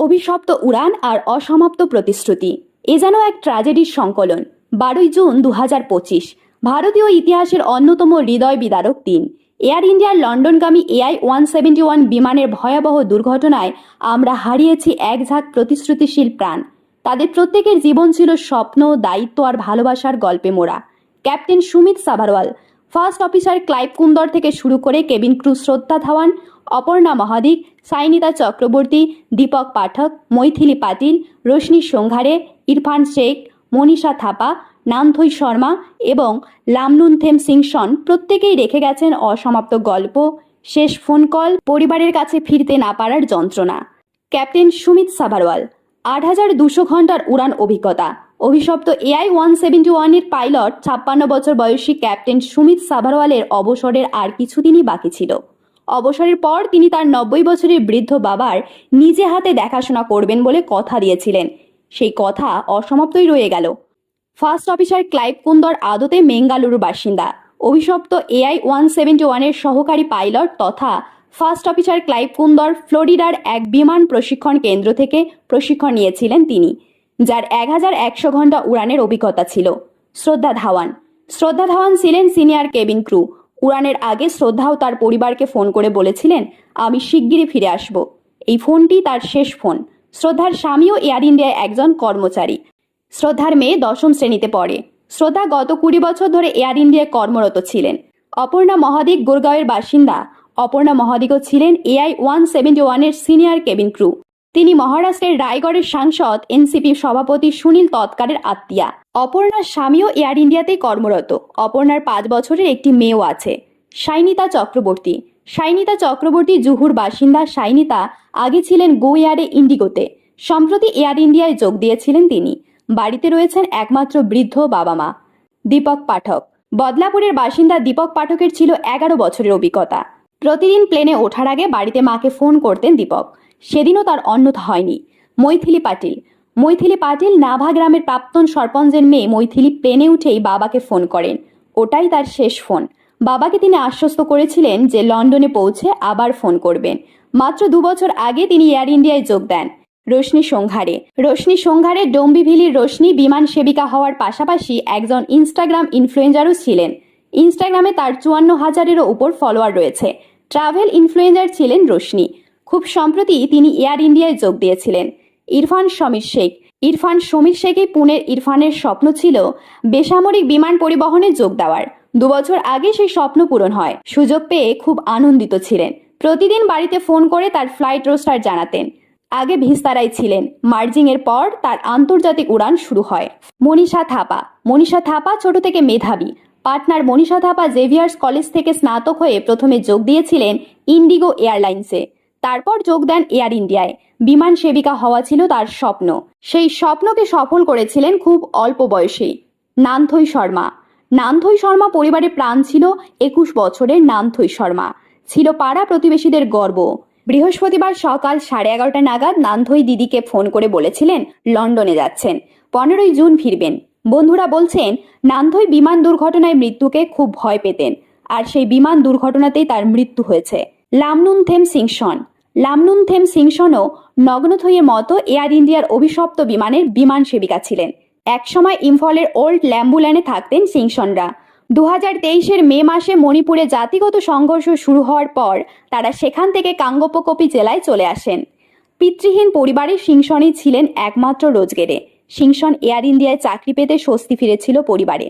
অভিশপ্ত উড়ান আর অসমাপ্ত প্রতিশ্রুতি এ যেন এক ট্র্যাজেডির সংকলন। 12 জুন 2025 ভারতীয় ইতিহাসের অন্যতম হৃদয় বিদারক দিন। এয়ার ইন্ডিয়ার লন্ডনগামী AI-171 বিমানের ভয়াবহ দুর্ঘটনায় আমরা হারিয়েছি এক ঝাঁক প্রতিশ্রুতিশীল প্রাণ। তাদের প্রত্যেকের জীবন ছিল স্বপ্ন, দায়িত্ব আর ভালোবাসার গল্পে মোড়া। Captain Sumit Sabharwal, first officer Clive Kunder থেকে শুরু করে কেবিন ক্রু শ্রদ্ধা ধাওয়ান, অপর্ণা মহাদিক, সাইনিতা চক্রবর্তী, দীপক পাঠক, মৈথিলি পাটিল, রোশনি সোংঘারে, ইরফান শেখ, মনীষা থাপা, নামথই শর্মা এবং লামনুনথেম সিংসন প্রত্যেকেই রেখে গেছেন অসমাপ্ত গল্প, শেষ ফোন কল, পরিবারের কাছে ফিরতে না পারার যন্ত্রণা। ক্যাপ্টেন সুমিত সাভারওয়াল, ৮,২০০ ঘন্টার উড়ান অভিজ্ঞতা। অভিশপ্ত AI-171 এর পাইলট ৫৬ বছর বয়সী ক্যাপ্টেন সুমিত সাভারওয়ালের অবসরের আর কিছুদিনই বাকি ছিল। অবসরের পর তিনি তার ৯০ বছরের বৃদ্ধ বাবার নিজে হাতে দেখাশোনা করবেন বলে কথা দিয়েছিলেন। সেই কথা অসমাপ্তই রয়ে গেল। ফার্স্ট অফিসার ক্লাইভ কুন্দর আদতে বেঙ্গালুরুর বাসিন্দা। অভিশপ্ত AI-171 এর সহকারী পাইলট তথা ফার্স্ট অফিসার ক্লাইভ কুন্দর ফ্লোরিডার এক বিমান প্রশিক্ষণ কেন্দ্র থেকে প্রশিক্ষণ নিয়েছিলেন তিনি, যার ১,১০০ ঘন্টা উড়ানের অভিজ্ঞতা ছিল। শ্রদ্ধা ধাওয়ান ছিলেন সিনিয়র কেবিন ক্রু। উড়ানের আগে শ্রদ্ধাও তার পরিবারকে ফোন করে বলেছিলেন, আমি শিগগিরই ফিরে আসব। এই ফোনটি তার শেষ ফোন। শ্রদ্ধার স্বামীও এয়ার ইন্ডিয়ায় একজন কর্মচারী। শ্রদ্ধার মেয়ে ১০ম শ্রেণীতে পড়ে। শ্রদ্ধা গত ২০ বছর ধরে এয়ার ইন্ডিয়ায় কর্মরত ছিলেন। অপর্ণা মহাদিক গুরগাঁওয়ের বাসিন্দা। অপর্ণা মহাদিকও ছিলেন AI-171 এর সিনিয়র কেবিন ক্রু। তিনি মহারাষ্ট্রের রায়গড়ের সাংসদ এনসিপি সভাপতি সুনীল তৎকারের আত্মীয়া। অপর্ণার স্বামীও এয়ার ইন্ডিয়াতেই কর্মরত। অপর্ণার ৫ বছরের একটি মেয়েও আছে। সাইনিতা চক্রবর্তী জুহুর বাসিন্দা। সাইনিতা আগে ছিলেন গো এয়ারে ইন্ডিগোতে। সম্প্রতি এয়ার ইন্ডিয়ায় যোগ দিয়েছিলেন তিনি। বাড়িতে রয়েছেন একমাত্র বৃদ্ধ বাবা মা। দীপক পাঠক, বদলাপুরের বাসিন্দা দীপক পাঠকের ছিল ১১ বছরের অভিজ্ঞতা। প্রতিদিন প্লেনে ওঠার আগে বাড়িতে মাকে ফোন করতেন দীপক। সেদিনও তার অন্যথা হয়নি। মৈথিলি পাটিল নাভা গ্রামের প্রাক্তন সরপঞ্চের মেয়ে। মৈথিলি প্লেনে উঠেই বাবাকে ফোন করেন। ওটাই তার শেষ ফোন। বাবাকে তিনি আশ্বস্ত করেছিলেন যে লন্ডনে পৌঁছে আবার ফোন করবেন। মাত্র ২ বছর আগে তিনি এয়ার ইন্ডিয়ায় যোগ দেন। রোশনি সোংঘারে ডোম্বিভিলির রোশনি বিমান সেবিকা হওয়ার পাশাপাশি একজন ইনস্টাগ্রাম ইনফ্লুয়েন্সারও ছিলেন। ইনস্টাগ্রামে তার ৫৪,০০০-এরও উপর ফলোয়ার রয়েছে। ট্রাভেল ইনফ্লুয়েন্সার ছিলেন রোশনি। খুব সম্প্রতি তিনি এয়ার ইন্ডিয়ায় যোগ দিয়েছিলেন। ইরফান সমীর শেখই পুনের ইরফানের স্বপ্ন ছিল বেসামরিক বিমান পরিবহনে যোগ দেওয়ার। ২ বছর আগে সেই স্বপ্ন পূরণ হয়। সুযোগ পেয়ে খুব আনন্দিত ছিলেন। প্রতিদিন বাড়িতে ফোন করে তার ফ্লাইট রোস্টার জানাতেন। আগে ভিস্তারায় ছিলেন। মার্জিং এর পর তার আন্তর্জাতিক উড়ান শুরু হয়। মনীষা থাপা ছোট থেকে মেধাবী। পাটনার মনীষা থাপা জেভিয়ার্স কলেজ থেকে স্নাতক হয়ে প্রথমে যোগ দিয়েছিলেন ইন্ডিগো এয়ারলাইন্সে। তারপর যোগ দেন এয়ার ইন্ডিয়ায়। বিমান সেবিকা হওয়া ছিল তার স্বপ্ন। সেই স্বপ্নকে সফল করেছিলেন খুব অল্প বয়সেই। নামথই শর্মা পরিবারের প্রাণ ছিল। ২১ বছরের নামথই শর্মা ছিল পাড়া প্রতিবেশীদের গর্ব। বৃহস্পতিবার সকাল 11:30 নাগাদ নামথই দিদিকে ফোন করে বলেছিলেন লন্ডনে যাচ্ছেন, 15 জুন ফিরবেন। বন্ধুরা বলছেন নামথই বিমান দুর্ঘটনায় মৃত্যুকে খুব ভয় পেতেন, আর সেই বিমান দুর্ঘটনাতেই তার মৃত্যু হয়েছে। লামনুনথেম সিংসনও নগ্নথইয়ের মতো এয়ার ইন্ডিয়ার অভিশপ্ত বিমানের বিমান সেবিকা ছিলেন। একসময় ইম্ফলের ওল্ড ল্যাম্বুল্যান্ডে থাকতেন সিংসনরা। ২০২৩-এর মে মাসে মণিপুরে জাতিগত সংঘর্ষ শুরু হওয়ার পর তারা সেখান থেকে কাঙ্গপোকপি জেলায় চলে আসেন। পিতৃহীন পরিবারে সিংসনই ছিলেন একমাত্র রোজগেরে। সিংসন এয়ার ইন্ডিয়ায় চাকরি পেতে স্বস্তি ফিরেছিল পরিবারে।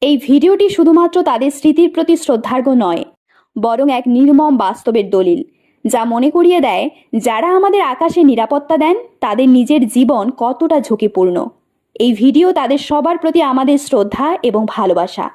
এই ভিডিওটি শুধুমাত্র তাদের স্মৃতির প্রতি শ্রদ্ধার্ঘ নয়, বরং এক নির্মম বাস্তবের দলিল, যা মনে করিয়ে দেয় যারা আমাদের আকাশে নিরাপত্তা দেন তাদের নিজের জীবন কতটা ঝুঁকিপূর্ণ। এই ভিডিও তাদের সবার প্রতি আমাদের শ্রদ্ধা এবং ভালোবাসা।